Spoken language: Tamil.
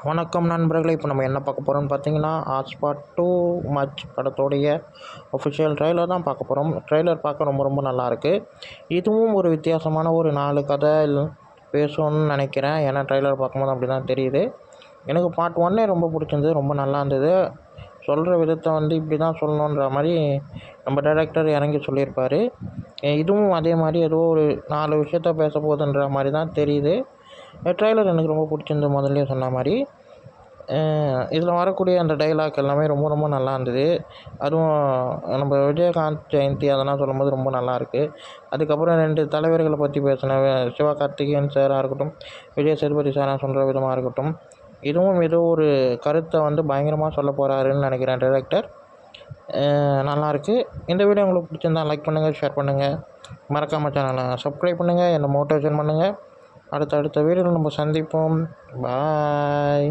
வணக்கம் நண்பர்களே. இப்போ நம்ம என்ன பார்க்க போகிறோம்னு பார்த்தீங்கன்னா, ஹாட்ஸ்பாட் டூ மச் படத்தோடைய ஒஃபிஷியல் ட்ரெய்லர் தான் பார்க்க போகிறோம். ட்ரெய்லர் பார்க்க ரொம்ப ரொம்ப நல்லாயிருக்கு. இதுவும் ஒரு வித்தியாசமான ஒரு 4 கதை பேசும்னு நினைக்கிறேன். ஏன்னா ட்ரெய்லர் பார்க்கும்போது அப்படி தான் தெரியுது. எனக்கு பார்ட் 1 ரொம்ப பிடிச்சிருந்தது. ரொம்ப நல்லா இருந்தது. சொல்கிற விதத்தை இப்படி தான் சொல்லணுன்ற மாதிரி நம்ம டைரக்டர் இறங்கி சொல்லியிருப்பார். இதுவும் அதே மாதிரி ஏதோ ஒரு 4 விஷயத்த பேச போகுதுன்ற மாதிரி தான் தெரியுது. ட்ரெய்லர் எனக்கு ரொம்ப பிடிச்சிருந்தது. முதல்லே சொன்ன மாதிரி இதில் வரக்கூடிய அந்த டைலாக் எல்லாமே ரொம்ப ரொம்ப நல்லா இருந்தது. அதுவும் நம்ம விஜயகாந்த் ஜெயந்தி அதெல்லாம் சொல்லும்போது ரொம்ப நல்லாயிருக்கு. அதுக்கப்புறம் 2 தலைவர்களை பற்றி பேசின சிவகார்த்திகேயன் சாராக இருக்கட்டும், விஜய் சேதுபதி சாராக சொல்கிற விதமாக இருக்கட்டும், இதுவும் ஏதோ ஒரு கருத்தை பயங்கரமாக சொல்ல போகிறாருன்னு நினைக்கிறேன் டைரக்டர். நல்லாயிருக்கு. இந்த வீடியோ உங்களுக்கு பிடிச்சிருந்தா லைக் பண்ணுங்கள், ஷேர் பண்ணுங்கள், மறக்காமல் சேனலை சப்ஸ்கிரைப் பண்ணுங்கள், என்னை மோட்டிவேஷன் பண்ணுங்கள். அடுத்த வீடியோவில் நம்ம சந்திப்போம். பாய்.